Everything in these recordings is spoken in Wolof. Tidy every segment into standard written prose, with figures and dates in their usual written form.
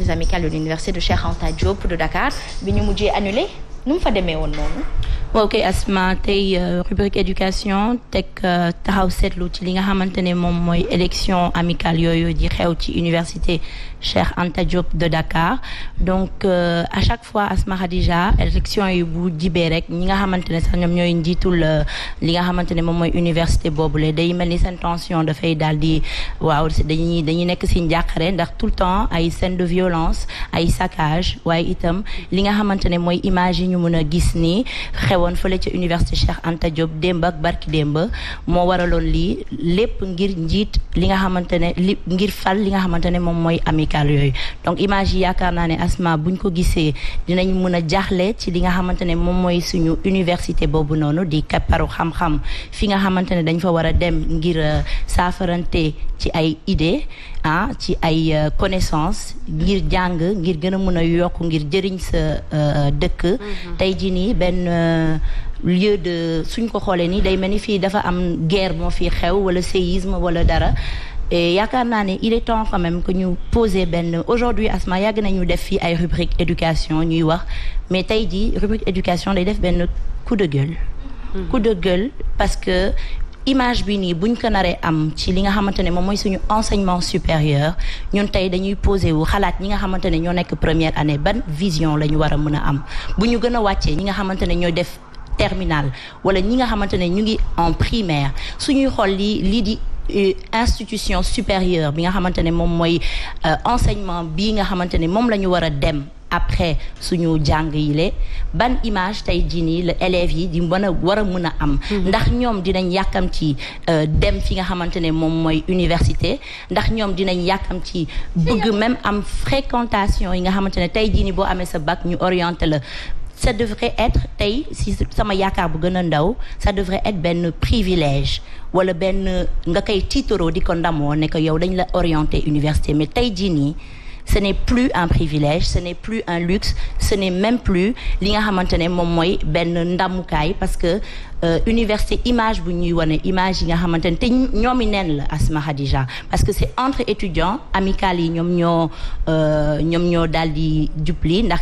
des amicales de l'université de Cheikh Anta Diop de Dakar bi ñu mujjee annulé nu mu fa demee woon noonu. ok Asma tey rubrique éducation teg taxaw seetlu ci li nga xamante ne moom mooy élection amicale yooyu di xew ci université Cheikh Anta Diop de Dakar donc à chaque fois Asma Khadija élection yi bu jibee rek ñi nga xamante ne sax ñoom ñooy njiitul li nga xamante ne moom mooy université boobule day mel ni seen tension dafay daal di waaw dañuy nekk si njàqare ndax tout le temps ay scène de violence ay saccage waaye itam li nga xamante ne mooy image yi ñu mën a gis ni xewoon fële ca université Cheikh Anta Diop démb ak barki démb moo waraloon lii lépp ngir njiit li nga xamante ne ngir fal li nga xamante ne moom mooy amical yooyu donc image yi yaakaar naa ne Asma buñ ko gisee dinañ mën a jaaxle ci li nga xamante ne moom mooy suñu université boobu noonu di kapparu xam-xam fi nga xamante ne dañ fa war a dem ngir saafarante ci ay idée ci ay connaissance ngir jàng ngir gën a mën a yokk ngir jëriñ sa dëkk tey jii nii benn lieu de suñ ko xoolee nii day mel ni fii dafa am guerre moo fi xew wala séisme wala dara et yaakaar naa ne il est temps quand même que ñu poser benn aujourd'hui Asma yàgg nañu def fii ay rubrique éducation ñuy wax mais tey jii rubrique éducation day def benn coup de gueule parce que image bi nii buñ ko naree am ci li nga xamante ne moom mooy suñu enseignement supérieur ñun tey dañuy posé wu xalaat ñi nga xamante ne ñoo nekk première année ban vision la ñu war a mën a am bu ñu gën a wàccee ñi nga xamante ne ñoo def terminale wala ñi nga xamante ne ñu ngi en primaire suñuy xool lii di institution supérieure bi nga xamante ne moom mooy enseignement bii nga xamante ne moom la ñu war a dem après suñu jàng yile ban image tey jii nii la élèves yi di war a mën a am ndax ñoom dinañ yàkkam ci dem fi nga xamante ne moom mooy université ndax ñoom dinañ yàkkam ci bëgg même am fréquentation yi nga xamante ne tey jii nii boo amee sa bac ñu orienté la ça devrait être tey si sama yaakaar bu gën a ndaw ça devrait être benn privilège wala benn nga koy tiitaroo di ko ndamoo ne que yow dañ la orienté université mais tey jii nii ce n'est plus un privilège ce n'est plus un luxe ce n'est même plus li nga xamante ne moom mooy benn ndamukaay parce que université image bu ñuy wane image yi nga xamante ne te ñoomi neen la Asma Khadija parce que c'est entre étudiants amicales yi ñoom ñoo daal di jubli ndax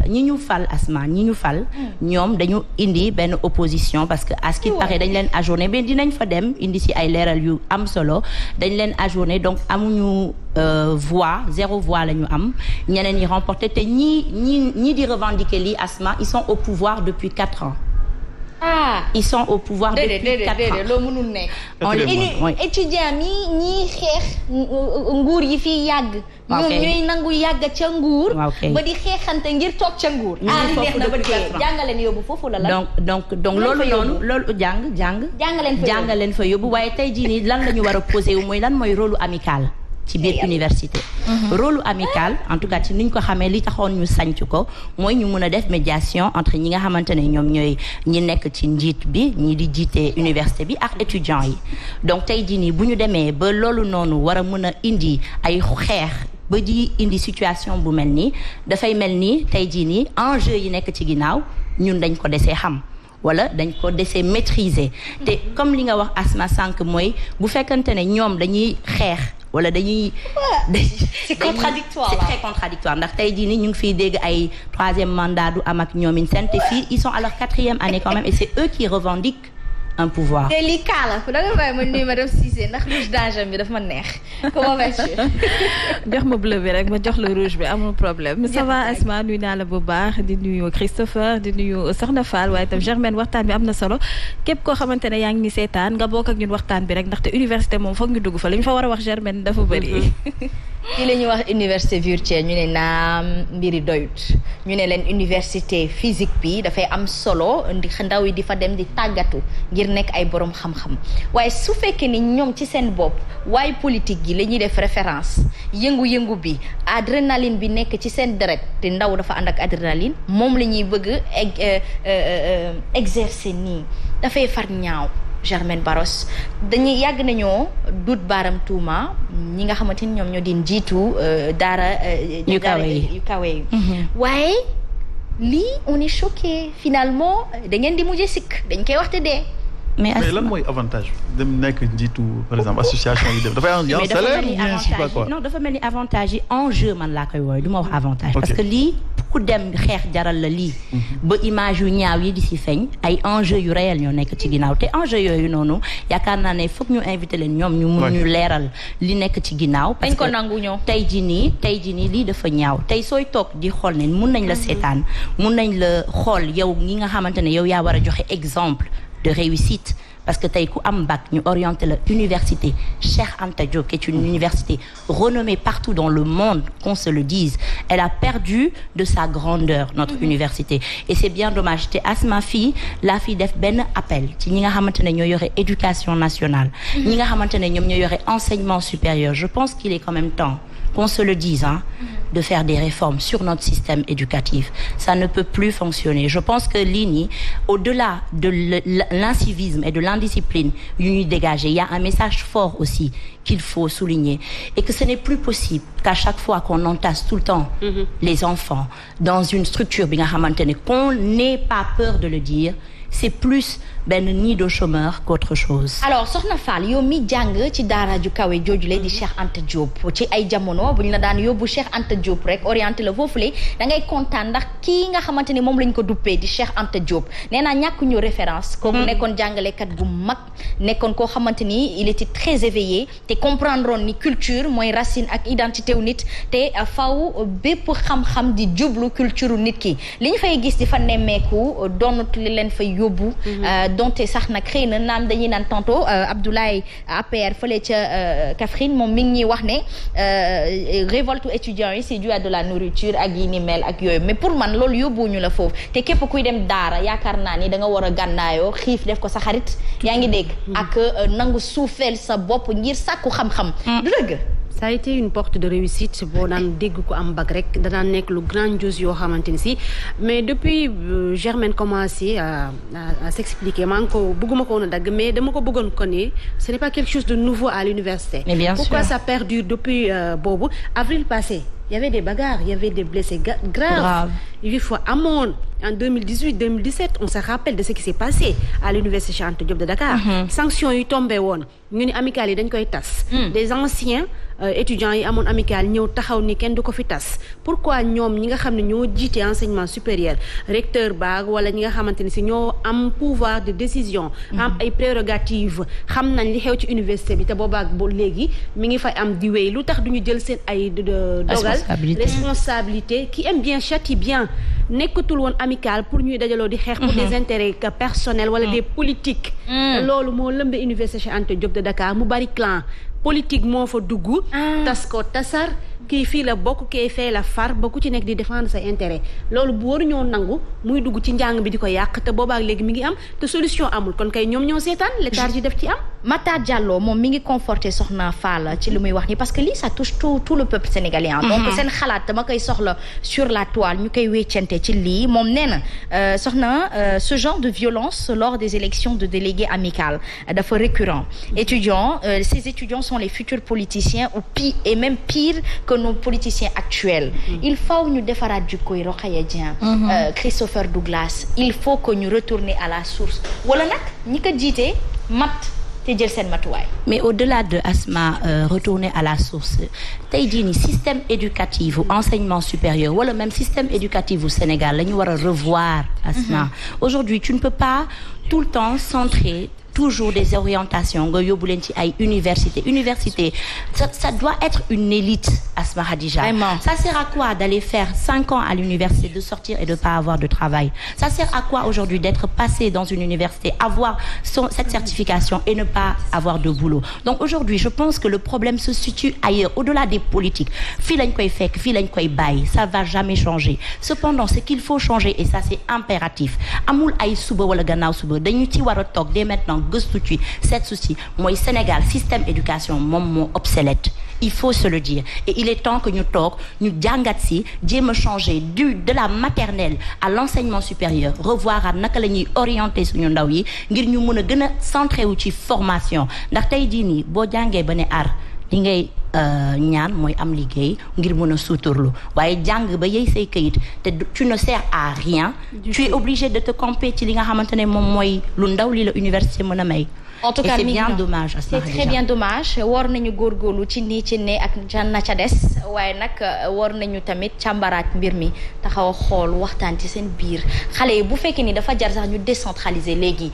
ñi ñu fal Asma ñi ñu fal ñoom dañu indi benn opposition parce que à ce qui paraît dañ leen ajourné mais dinañ fa dem indi si ay leeral yu am solo dañ leen ajourné donc amuñu zéro voix la ñu am ñeneen ñi remporté te ñii di revendiquer lii Asma ils sont au pouvoir depuis 4 ans ils sont au pouvoir depuis 4 ans loo mënul nekk étudiant ñii xeex nguur yi fii yàgg ñoom ñooy nangu yàgg ca nguur ba di xeexante ngir toog ca nguur li neex na ba dee jàngaleen yóbbu foofu la donc loolu noonu loolu jàngaleen fa yóbbu waaye tey jii nii lan la ñu war a posé wu mooy lan mooy rôle amical ci biir université rôle amical en tout cas ci niñ ko xamee li taxoon ñu sanc ko mooy ñu mun a def médiation entre ñi nga xamante ne ñoom ñooy ñi nekk ci njiit bi ñi di jiite université bi ak étudiants yi donc tey jii nii bu ñu demee ba loolu noonu war a mën a indi ay xeex ba di indi situation bu mel nii dafay mel nii tey jii nii enjeu yi nekk ci ginnaaw ñun dañ ko desee xam wala dañ ko desee maîtriser te comme li nga wax Asma sànq mooy bu fekkante ne ñoom dañuy xeex wala dañuy c'est contradictoire c'est très contradictoire ndax tey jii nii ñu ngi fiy dégg ay 3e mandat du am ak ñoomin seen te fii ils sont à leur 4e année quand même et c'est eux qui revendiquent un pouvoir. te lii kaala da nga bàyyi ma nuyu madame Cissé ndax rouge d'argent bi daf ma neex comment vas-tu. jox ma bleu bi rek ma jox la rouge bi amul problème. ça va Asma nuyu naa la bu baax di nuyu Christopher di nuyu Soxna Fall waaye itam Germaine waxtaan bi am na solo képp koo xamante ne yaa ngi ni seetaan nga bokk ak ñun waxtaan bi rek ndaxte université moom foog ñu dugg fa li ñu fa war a wax Germaine dafa bëri. fii la ñuy wax université virtuelle ñu ne naam mbiri doyut ñu ne leen université physique bi dafay am solo ndaw yi di fa dem di tàggatu ngir nekk ay borom xam-xam waaye su fekkee ni ñoom ci seen bopp waaye politique gi la ñuy def référence yëngu-yëngu bi adrénaline bi nekk ci seen deret te ndaw dafa ànd ak adrénaline moom la ñuy bëgg exercer nii dafay far ñaaw. Germaine Baros dañuy yàgg nañoo dut baaram tuuma ñi nga xamante ni ñoom ñoo di njiitu daara yu kawe yi waaye lii on est choqué finalement da ngeen di mujjee sikk dañ koy waxte dee mais lan mooy avantage dem nekk njiitu par exemple association yi def dafay am salaire ou bien je sais pas quoi. non dafa mel ni avantage yi enjeu man laa koy wooye du ma wax avantage. parce que lii ku dem xeex jaral la lii. ba image yu ñaaw yi di si feeñ ay enjeu yu réel ñoo nekk ci ginnaaw te enjeu yooyu noonu yaakaar naa ne foog ñu invité leen ñoom ñu mun ñu leeral li nekk ci ginnaaw. parce que tey jii nii lii dafa ñaaw tey sooy toog di xool ne mun nañ la seetaan mun nañ la xool yow ñi nga xamante ne yow yaa war a joxe exemple de réussite parce que tey ku am bac ñu orienté la université Cheikh Anta Diop qui est une université renommée partout dans le monde qu'on se le dise elle a perdu de sa grandeur notre université et c'est bien dommage te Asma fii laa fi def benn appel ci ñi nga xamante ne ñoo yore éducation nationale ñi nga xamante ne ñoom ñoo yore enseignement supérieur je pense qu'il est quand même temps qu'on se le dise de faire des réformes sur notre système éducatif ça ne peut plus fonctionner je pense que lii nii au-delà de l'incivisme et de l'indiscipline yu ñuy dégager il y a un message fort aussi qu'il faut souligner et que ce n'est plus possible qu'à chaque fois qu'on entasse tout le temps les enfants dans une structure bi nga xamante ne qu'on n'ait pas peur de le dire c'est plus benn nid de chômeurs qu'autre chose. alors Soxna Fall yow mi jàng ci daara ju kawe joojule di Cheikh Anta Diop ci ay jamono bu ñu la daan yóbbu Cheikh Anta Diop rek orienté la foofule da ngay kontaan ndax kii nga xamante ni moom lañ ko duppee di Cheikh Anta Diop nee naa ñàkk ñu référence. kooku nekkoon jàngalekat bu mag nekkoon koo xamante ni il était très éveillé te comprendre ni culture mooy racine ak identité wu nit te faw bépp xam-xam di jublu culture nit ki li ñu fay gis di fa nemmeeku doonut li leen fay yóbbu. donte sax nag xëy na naam dañuy naan tantôt Abdoulaye APR fële ca Kaffrine moom mi ngi ñuy wax ne révolte étudiants yi c'est dû à de la nourriture ak yi ni mel ak yooyu mais pour man loolu yóbbuwuñu la foofu te képp kuy dem daara yaakaar naa ni da nga war a gànnaayoo xiif def ko sa xarit yaa ngi dégg ak nangu suufeel sa bopp ngir sàkku xam-xam du dëgg ça a été une porte de réussite boo daan dégg ko am bac rek da daan nekk lu grandiose yoo xamante ni si mais depuis Germaine commencé à s'expliquer maa ngi ko bëgguma ko woon a dagg mais dama ko bëggoon ko ne ce n'est pas quelque chose de nouveau à l'université. Mais bien pourquoi sûr. ça perdure depuis boobu avril passé il y avait des bagarres il y avait des blessés graves. Il faut amoon en 2018-2017 on se rappelle de ce qui s'est passé à l'université Cheikh Anta Diop de Dakar. Sanctions yi tombé woon ñu ni amicales yi dañ koy tas. des anciens étudiants yi amoon amicale ñëw taxaw ni kenn du ko fi tas pourquoi ñoom ñi nga xam ne ñoo jiite enseignement supérieur recteur baag wala ñi nga xamante ni si ñoo am pouvoir de décision. am ay prérogatives xam nañ li xew ci université bi te boobaag ba léegi mi ngi fay am di wéy lu tax du ñu jël seen ay dogal responsabilité qui aime bien châtie bien nekkatul woon amical pour ñuy dajaloo di xeex pour des intérêts personnels wala des politiques loolu moo lëmbe université Cheikh Anta Diop de Dakar mu bari clan politique moo fa dugg tas ko tasar kii fii la bokk kii fee la far ba ku ci nekk di défendre sa intérêt loolu bu waruñoo nangu muy dugg ci njàng bi di ko yàq te boobaak léegi mi ngi am te solution amul kon kay ñoom ñoo seetaan léthargie def ci am. Matar Diallo moom mi ngi conforté Soxna Fall ci li muy wax ni parce que lii ça touche tout le peuple sénégalais donc seen xalaat dama koy soxla sur la toile ñu koy weccante ci lii moom nee na soxna ce genre de violence lors des élections de délégués amicales dafa récurrent ces étudiants sont les futurs politiciens ou pire et même pire que nos politiciens actuels. Il faut ñu defaraat jikko yi Rokhaya Dieng Christopher Douglas il faut que ñu retourner à la source wala nag ñi ko jiite mat te jël seen matuwaay. mais au-delà de Asma retourner à la source tey jii nii système éducatif ou enseignement supérieur wala même système éducatif au Sénégal la ñu war a revoir Asma. Aujourd'hui tu ne peux pas tout le temps centrer toujours des orientations nga yóbbu leen ci ay université ça doit être une élite Asma Khadija. Vraiment. Ça sert à quoi d'aller faire 5 ans à l'université de sortir et de pas avoir de travail ça sert à quoi aujourd'hui d'être passé dans une université avoir cette certification et ne pas avoir de boulot donc aujourd'hui je pense que le problème se situe ailleurs au-delà des politiques fii lañ koy fekk fii lañ koy bàyyi ça va jamais changer cependant ce qu'il faut changer et ça c'est impératif amul ay suba wala gannaaw suba dañu ci war a toog dès maintenant gëstu ci seet souci mooy Sénégal système éducation moom moo obsolète il faut se le dire et il est temps que ñu toog ñu jàngat si jéem a changer de la maternelle à l'enseignement supérieur revoir at naka la ñuy orienter suñu ndaw yi ngir ñu mën a gën a centré wu ci formation ndax tey jii nii boo jàngee ba ne ar li ngay ñaan mooy am liggéey ngir mën a suturlu waaye jàng ba yey say kayit te tu ne sers à rien tu es obligé de te camper ci li nga xamante ne moom mooy lu ndaw li la université mën a may. En tout cas, c'est bien dommage. C'est très bien dommage. war nañu góorgóorlu ci nii ci ne ak na ca des waaye nag war nañu tamit càmbaraat mbir mi taxaw a xool waxtaan ci seen biir xale yi bu fekkee ni dafa jar sax ñu décentraliser léegi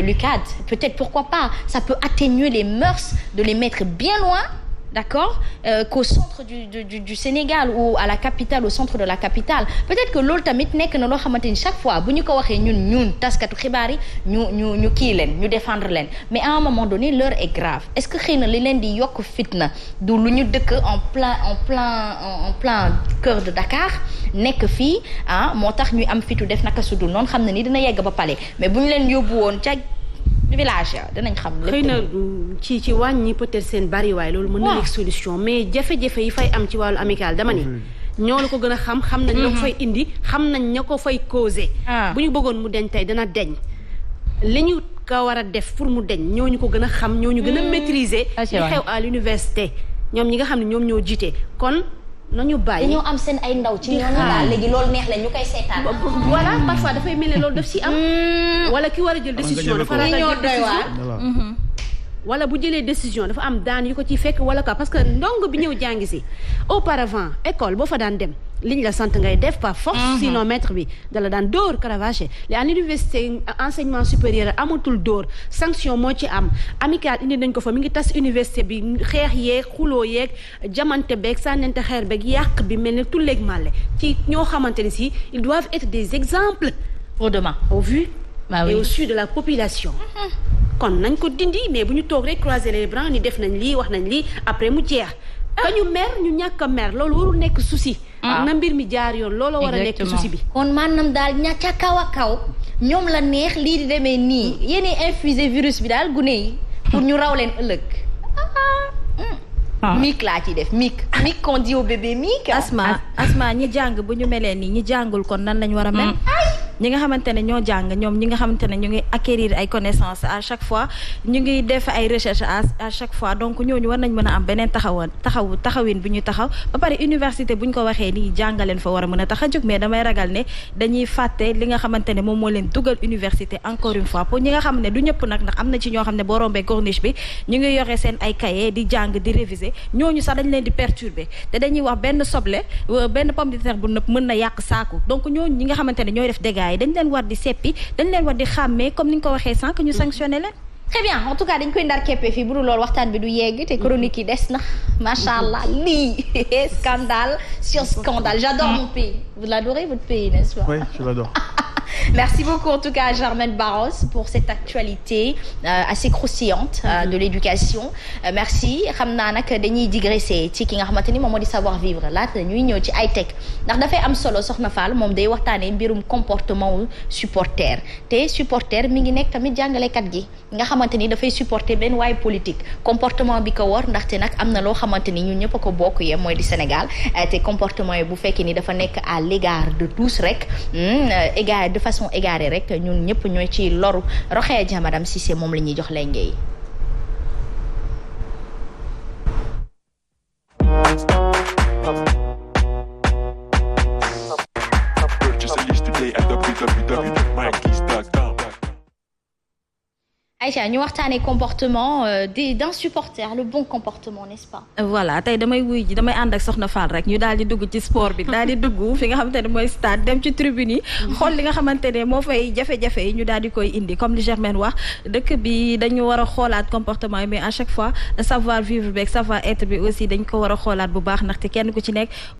l'UCAD peut-être pourquoi pas ça peut atténuer les mœurs de les mettre bien loin. D'accord qu'au centre du Sénégal ou à la capitale au centre de la capitale peut-être que loolu tamit nekk na loo xamante ni chaque fois bu ñu ko waxee ñun taskatu xibaar yi ñu kii leen ñu défendre leen mais à un moment donné l'heure est grave est-ce que xëy na li leen di yokk fitna du lu ñu dëkk en plein cœur de Dakar nekk fii moo tax ñuy am fitu def naka sudul noonu xam na ni dina yegg ba pale mais bu ñu leen yóbbu woon ca village dinañ xam lépp. xëy na ci wàññi peut-être seen bariwaay loolu mën na nekk solution mais jafe-jafe yi fay am ci wàllu amical dama ni ñoo la ko gën a xam nañ ñoo ko fay indi xam nañ ña ko fay causé bu ñu bëggoon mu deñ tey dana deñ li ñu ko war a def pour mu deñ ñooñu ko gën a xam ñooñu gën a maîtriser li xew à l'université ñoom ñi nga xam ne ñoom ñoo jiite kon nañu bàyyi dañoo am seen ay ndaw ci ñooñu daal léegi loolu neex la ñu koy seetaan. voilà parfois dafay mel ne loolu daf ci am. wala ki war a jël décision dafa ragal jël décision wala bu jëlee décision dafa am daan yu ko ciy fekk wala quoi parce que ndongo bi ñëw jàngi si auparavant école boo fa daan dem liñ la sant ngay def par force sinon maître bi dala daan dóor cravaché li à l'université enseignement supérieur amatul dóor sanction moo ci am amical indi nañ ko fa mi ngi tas université bi xeex yeeg xuloo yeeg jamante beeg sànnante xeer beeg yàq bi mel ne tulleeg màlle ci ñoo xamante ne si ils doivent être des exemples pour demain au vu et au su de la population kon nañ ko dindi mais bu ñu toog rek croiser les bras ni def nañ lii wax nañ lii après mu jeex ka ñu mer ñu ñàkk a mer loolu warul nekk souci na mbir mi jaar yoon loolu war a nekk souci bi kon maanaam daal ca kaw a kaw ñoom la neex lii di demee nii yéen infusé virus bi daal gune yi pour ñu raw leen ëllëg mic laa ci def mic qu'on dit au bébé mic asma ñi jàng bu ñu melee nii ñi jàngul kon nan lañ war a mel ñi nga xamante ne ñoo jàng ñoom ñi nga xamante ne ñu ngi acquérir ay connaissances à chaque fois ñu ngi def ay recherches à chaque fois donc ñooñu war nañ mën a am beneen taxawin bi ñu taxaw ba pare université bu ñu ko waxee nii jàngaleen fa war a mën a tax a jóg mais damay ragal ne dañuy fàtte li nga xamante ne moom moo leen dugal université encore une fois pour ñi nga xam ne du ñëpp nag ndax am na ci ñoo xam ne boo rombee corniche bi ñu ngi yore seen ay cahier di jàng di réviser ñooñu sax dañ leen di perturber te dañuy wax benn soble benn pomme de terre bu nëpp mën na yàq saaku donc ñooñu ñi nga xamante ne ñooy def dégâts yi dañ leen war di seppi dañ leen war di xàmmee comme ni nga ko waxee sànq ñu sanctionné leen. très bien en tout cas dañ koy ndar keppe fii bu dul loolu waxtaan bi du yegg te chronique yi des na macha allah lii scandale sur scandale j'adore mon pays vous l'adorez votre pays n'est-ce pas? Oui, je l'adore. Merci beaucoup en tout cas Germaine Barros pour cette actualité assez croustillante de l'éducation merci xam naa nag dañuy digresser ci ki nga xamante ni moom moo di savoir vivre laata ñuy ñëw ci ay tech ndax dafay am solo Soxna Fall moom day waxtaanee mbirum comportement wu supporter te supporter mi ngi nekk tamit jàngalekat gi nga xamante ni dafay supporter benn waay politique comportement bi ko war ndaxte nag am na loo xamante ni ñun ñëpp a ko bokk yem mooy di Sénégal te comportement yi bu fekkee ni dafa nekk à l'égard de tous rek égard de façon égarée rek ñun ñëpp ñooy ci loru Rokhaya Dia Madame Cissé moom la ñuy jox lay ngay Aïcha ñu waxtaanee comportement d'un supporter le bon comportement n'est-ce pas. voilà tey damay ànd ak Soxna Fall rek ñu daal di dugg ci sport bi daal di dugg fi nga xamante ne mooy stade dem ci tribune yi xool li nga xamante ne moo fay jafe-jafe yi ñu daal di koy indi comme li Germaine wax dëkk bi dañu war a xoolaat comportement yi mais à chaque fois savoir vivre beeg savoir être bi aussi dañ ko war a xoolaat bu baax ndaxte kenn ku ci nekk.